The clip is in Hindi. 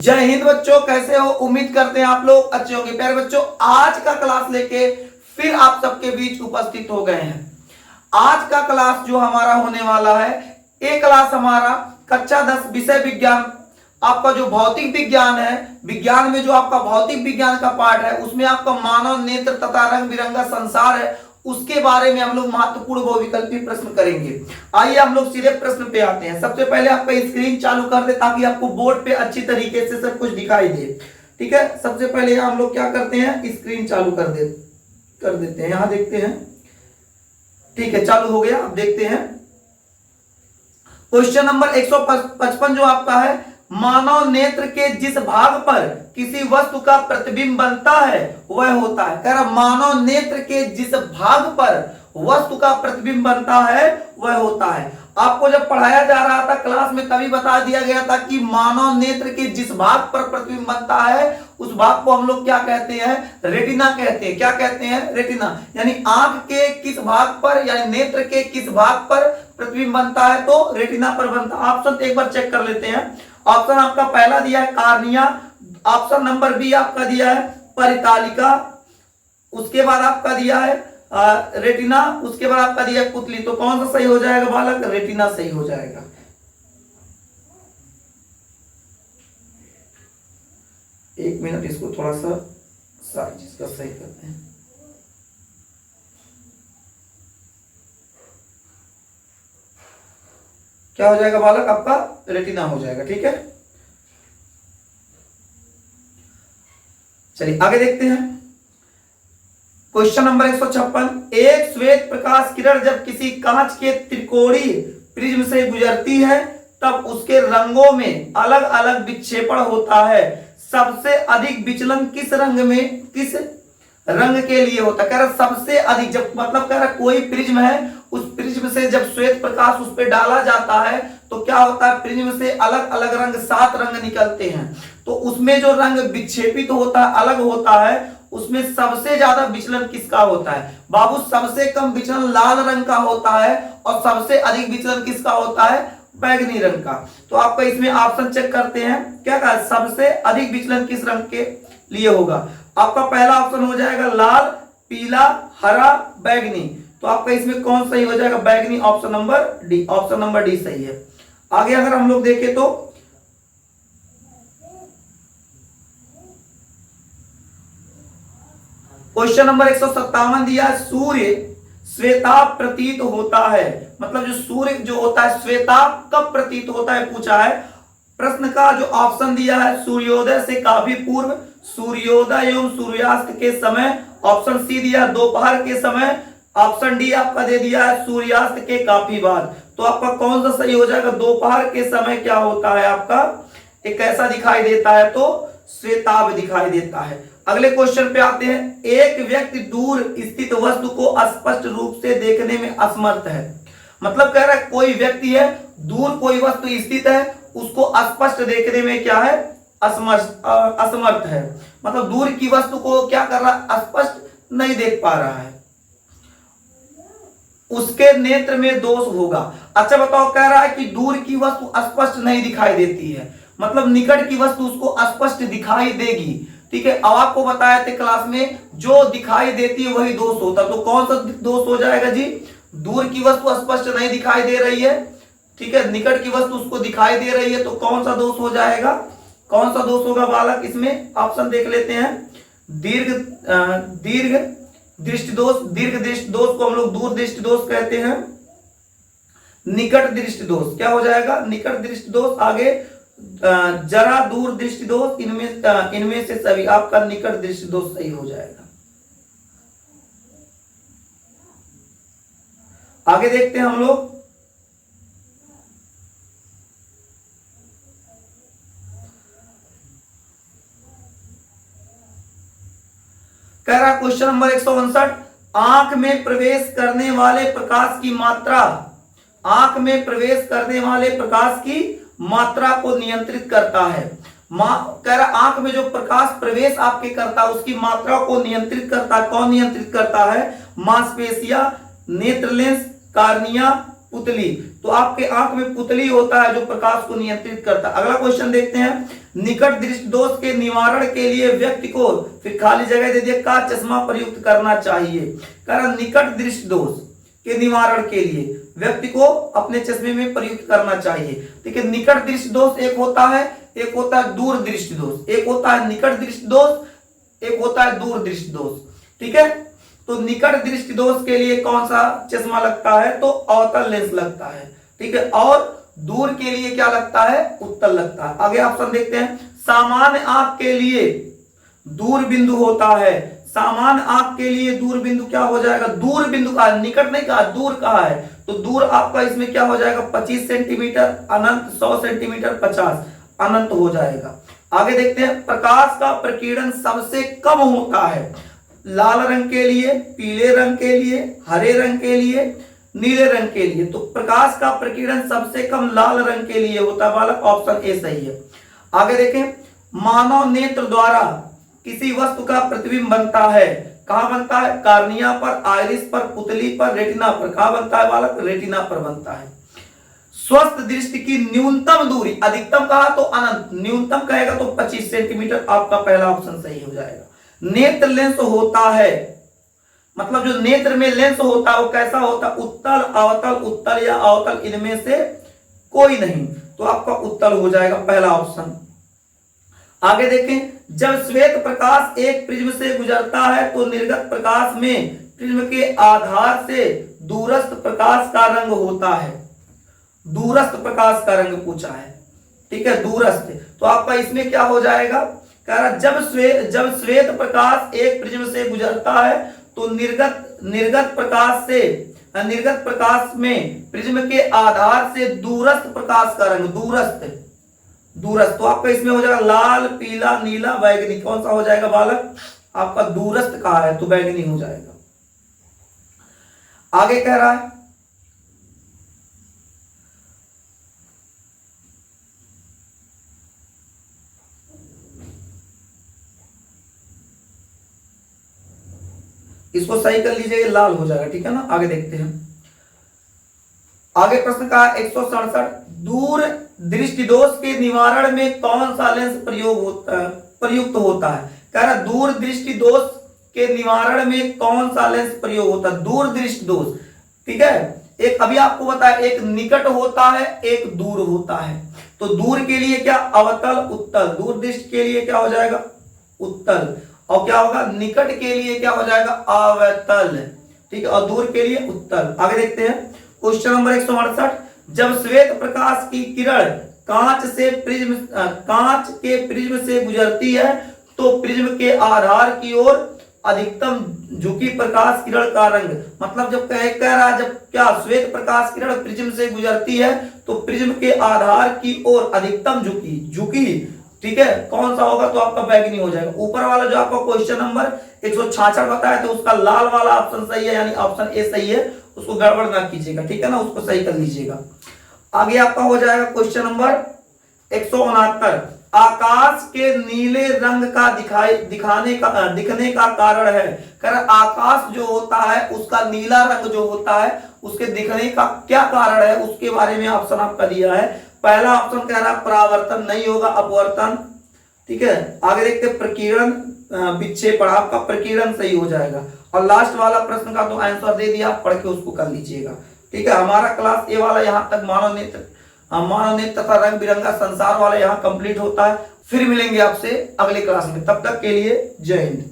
जय हिंद बच्चों, कैसे हो? उम्मीद करते हैं आप लोग अच्छे होंगे। प्यारे बच्चों, आज का क्लास लेके फिर आप सबके बीच उपस्थित हो गए हैं। आज का क्लास जो हमारा होने वाला है, एक क्लास हमारा कक्षा 10 विषय विज्ञान, आपका जो भौतिक विज्ञान है, विज्ञान में जो आपका भौतिक विज्ञान का पार्ट है, उसमें आपका मानव नेत्र तथा रंग बिरंगा संसार है, उसके बारे में हम लोग महत्वपूर्ण बहुविकल्पी प्रश्न करेंगे। आइए हम लोग सीधे प्रश्न पे आते हैं। सबसे पहले आपका स्क्रीन चालू कर दे ताकि आपको बोर्ड पे अच्छी तरीके से सब कुछ दिखाई दे। ठीक है, सबसे पहले हम लोग क्या करते हैं, स्क्रीन चालू कर देते हैं। यहां देखते हैं। ठीक है, चालू हो गया। अब देखते हैं क्वेश्चन नंबर 155 जो आपका है, मानव नेत्र के जिस भाग पर किसी वस्तु का प्रतिबिंब बनता है वह होता है। कह रहा मानव नेत्र के जिस भाग पर वस्तु का प्रतिबिंब बनता है वह होता है। आपको जब पढ़ाया जा रहा था क्लास में तभी बता दिया गया था कि मानव नेत्र के जिस भाग पर प्रतिबिंब बनता है उस भाग को हम लोग क्या कहते हैं, रेटिना कहते हैं। क्या कहते हैं? रेटिना। यानी आंख के किस भाग पर, यानी नेत्र के किस भाग पर प्रतिबिंब बनता है तो रेटिना पर बनता है। ऑप्शन एक बार चेक कर लेते हैं। ऑप्शन आपका पहला दिया है कार्निया, ऑप्शन नंबर बी आपका दिया है परितालिका, उसके बाद आपका दिया है रेटिना, उसके बाद आपका दिया है पुतली। तो कौन सा सही हो जाएगा बालक? रेटिना सही हो जाएगा। एक मिनट, इसको थोड़ा सा साइज इसका सही करते हैं। क्या हो जाएगा बालक? आपका रेटिना हो जाएगा। ठीक है, चलिए आगे देखते हैं। क्वेश्चन नंबर 156, एक श्वेत प्रकाश किरण जब किसी कांच के त्रिकोणीय प्रिज्म से गुजरती है तब उसके रंगों में अलग अलग विक्षेपण होता है। सबसे अधिक विचलन किस रंग के लिए होता है? कह रहा सबसे अधिक, जब मतलब कह रहा कोई प्रिज्म है, उस प्रिज्म से जब श्वेत प्रकाश उस पर डाला जाता है तो क्या होता है, प्रिज्म से अलग अलग रंग, 7 रंग निकलते हैं। तो उसमें जो रंग विक्षेपित होता है, अलग होता है, उसमें सबसे ज्यादा विचलन किसका होता है बाबू? सबसे कम विचलन लाल रंग का होता है और सबसे अधिक विचलन किसका होता है? बैगनी रंग का। तो आपका इसमें ऑप्शन चेक करते हैं। क्या कहा? सबसे अधिक विचलन किस रंग के लिए होगा? आपका पहला ऑप्शन हो जाएगा लाल, पीला, हरा, बैगनी। तो आपका इसमें कौन सही हो जाएगा? बैगनी। Option number D, option number D सही है। आगे अगर हम लोग देखें तो क्वेश्चन नंबर 157 दिया है, सूर्य श्वेताभ प्रतीत होता है। मतलब जो सूर्य जो होता है श्वेताभ कब प्रतीत होता है पूछा है। प्रश्न का जो ऑप्शन दिया है, सूर्योदय से काफी पूर्व, सूर्योदय एवं सूर्यास्त के समय, ऑप्शन सी दिया दोपहर के समय, ऑप्शन डी आपका दे दिया है सूर्यास्त के काफी बाद। तो आपका कौन सा सही हो जाएगा? दोपहर के समय क्या होता है आपका, एक कैसा दिखाई देता है तो श्वेताभ दिखाई देता है। अगले क्वेश्चन पे आते हैं। एक व्यक्ति दूर स्थित वस्तु को स्पष्ट रूप से देखने में असमर्थ है। मतलब कह रहा है कोई व्यक्ति है, दूर कोई वस्तु स्थित है, उसको स्पष्ट देखने में क्या है? असमर्थ है। मतलब दूर की वस्तु को क्या कर रहा है? स्पष्ट नहीं देख पा रहा है, उसके नेत्र में दोष होगा। अच्छा बताओ, कह रहा है कि दूर की वस्तु स्पष्ट नहीं दिखाई देती है, मतलब निकट की वस्तु उसको स्पष्ट दिखाई देगी। ठीक है, अब आपको बताया थे क्लास में जो दिखाई देती है वही दोष होता है। तो कौन सा दोष हो जाएगा जी? दूर की वस्तु स्पष्ट नहीं दिखाई दे रही है, ठीक है, निकट की वस्तु उसको दिखाई दे रही है, तो कौन सा दोष हो जाएगा? कौन सा दोष होगा बालक? इसमें ऑप्शन देख लेते हैं। दीर्घ दृष्टि दोष। दीर्घ दृष्टि दोष को हम लोग दूर दृष्टि दोष कहते हैं। निकट दृष्टि दोष क्या हो जाएगा? निकट दृष्टि दोष। आगे जरा दूर दृष्टि दोष। इनमें से सभी आपका निकट दृष्टि दोष सही हो जाएगा। आगे देखते हैं हम लोग। कह रहा क्वेश्चन नंबर 159, आंख में प्रवेश करने वाले प्रकाश की मात्रा, आंख में प्रवेश करने वाले प्रकाश की मात्रा को नियंत्रित करता है। कह रहा आंख में जो प्रकाश प्रवेश आपके करता है उसकी मात्रा को नियंत्रित करता है। कौन नियंत्रित करता है? मांसपेशियां, नेत्र लेंस, कार्निया, पुतली, तो आपके आंख में पुतली होता है जो प्रकाश को नियंत्रित करता है। अगला क्वेश्चन देखते हैं, निकट दृष्टि दोष के निवारण के लिए व्यक्ति को, फिर खाली जगह दे दिए, का चश्मा प्रयुक्त करना चाहिए। कारण निकट दृष्टि दोष के निवारण के लिए व्यक्ति को अपने चश्मे में प्रयुक्त करना चाहिए। ठीक है, निकट दृष्टि दोष एक होता है, एक होता है दूर दृष्टि दोष, एक होता है निकट दृष्टि दोष, एक होता है दूर दृष्टि दोष। ठीक है, तो निकट दृष्टि दोष के लिए कौन सा चश्मा लगता है, तो अवतल लेंस लगता है। ठीक है, और दूर के लिए क्या लगता है, उत्तल लगता है। आगे ऑप्शन देखते हैं, सामान्य आंख के लिए दूर बिंदु होता है। सामान्य आंख के लिए दूर बिंदु क्या हो जाएगा, दूर बिंदु का, निकट नहीं कहा, दूर कहा है, तो दूर आपका इसमें क्या हो जाएगा, 25 सेंटीमीटर, अनंत 100 सेंटीमीटर, 50 अनंत हो जाएगा। आगे देखते हैं, प्रकाश का प्रकीर्णन सबसे कम होता है लाल रंग के लिए, पीले रंग के लिए, हरे रंग के लिए, नीले रंग के लिए। तो प्रकाश का प्रकीर्णन सबसे कम लाल रंग के लिए होता है बालक, ऑप्शन ए सही है। आगे देखें, मानव नेत्र द्वारा किसी वस्तु का प्रतिबिंब बनता है, कहां बनता है, कार्निया पर, आइरिस पर, पुतली पर, रेटिना पर। कहां बनता है बालक, रेटिना पर बनता है। स्वस्थ दृष्टि की न्यूनतम दूरी, अधिकतम कहा तो अनंत, न्यूनतम कहेगा तो 25 सेंटीमीटर, आपका पहला ऑप्शन सही हो जाएगा। नेत्र लेंस होता है, मतलब जो नेत्र में लेंस होता है वो कैसा होता है, उत्तल, अवतल, उत्तल या अवतल, इनमें से कोई नहीं, तो आपका उत्तल हो जाएगा पहला ऑप्शन। आगे देखें, जब श्वेत प्रकाश एक प्रिज्म से गुजरता है तो निर्गत प्रकाश में प्रिज्म के आधार से दूरस्थ प्रकाश का रंग होता है। दूरस्थ प्रकाश का रंग पूछा है। ठीक है, दूरस्थ, तो आपका इसमें क्या हो जाएगा, कह रहा जब श्वेत प्रकाश एक प्रिज्म से गुजरता है तो निर्गत प्रकाश में प्रिज्म के आधार से दूरस्थ प्रकाश का रंग, दूरस्थ, तो आपका इसमें हो जाएगा लाल, पीला, नीला, बैगनी। कौन सा हो जाएगा बालक, आपका दूरस्थ कहा है तो बैगनी हो जाएगा। आगे कह रहा है, इसको सही कर लीजिए, लाल हो जाएगा। ठीक है ना, आगे देखते हैं। आगे प्रश्न का 167, दूर दृष्टि दोष के निवारण में कौन सा लेंस प्रयुक्त होता है। कह रहा दूर दृष्टि दोष के निवारण में कौन सा लेंस प्रयोग होता है, दूर दृष्टि दोष। ठीक है, एक अभी आपको बताया, एक निकट होता है, एक दूर होता है। तो दूर के लिए क्या, अवतल, उत्तल, दूर दृष्टि के लिए क्या हो जाएगा, उत्तल, और क्या होगा, निकट के लिए क्या हो जाएगा, अवतल। ठीक है, और दूर के लिए उत्तल। आगे देखते हैं, क्वेश्चन नंबर 168, जब श्वेत प्रकाश की किरण कांच के प्रिज्म से गुजरती है तो प्रिज्म के आधार की ओर अधिकतम झुकी प्रकाश किरण का रंग, मतलब जब कह रहा है, जब क्या श्वेत प्रकाश किरण प्रिज्म से गुजरती है तो प्रिज्म के आधार की ओर अधिकतम झुकी। ठीक है, कौन सा होगा, तो आपका बैगनी हो जाएगा। ऊपर वाला जो आपका क्वेश्चन नंबर 166 बताया तो उसका लाल वाला ऑप्शन सही है, यानी ऑप्शन ए सही है, उसको गड़बड़ ना कीजिएगा। ठीक है ना, उसको सही कर लीजिएगा। आगे आपका हो जाएगा क्वेश्चन नंबर 169, आकाश के नीले रंग का दिखने का कारण है। आकाश जो होता है उसका नीला रंग जो होता है उसके दिखने का क्या कारण है, उसके बारे में ऑप्शन आपका दिया है। पहला ऑप्शन कह रहा है परावर्तन, नहीं होगा, अपवर्तन। ठीक है, आगे देखते हैं, प्रकीर्णन, विक्षेपण, आपका प्रकीर्णन सही हो जाएगा। और लास्ट वाला प्रश्न का तो आंसर दे दिया, पढ़ के उसको कर लीजिएगा। ठीक है, हमारा क्लास ए वाला यहाँ तक मानव नेत्र तथा रंग बिरंगा संसार वाला यहाँ कंप्लीट होता है। फिर मिलेंगे आपसे अगले क्लास में, तब तक के लिए जय हिंद।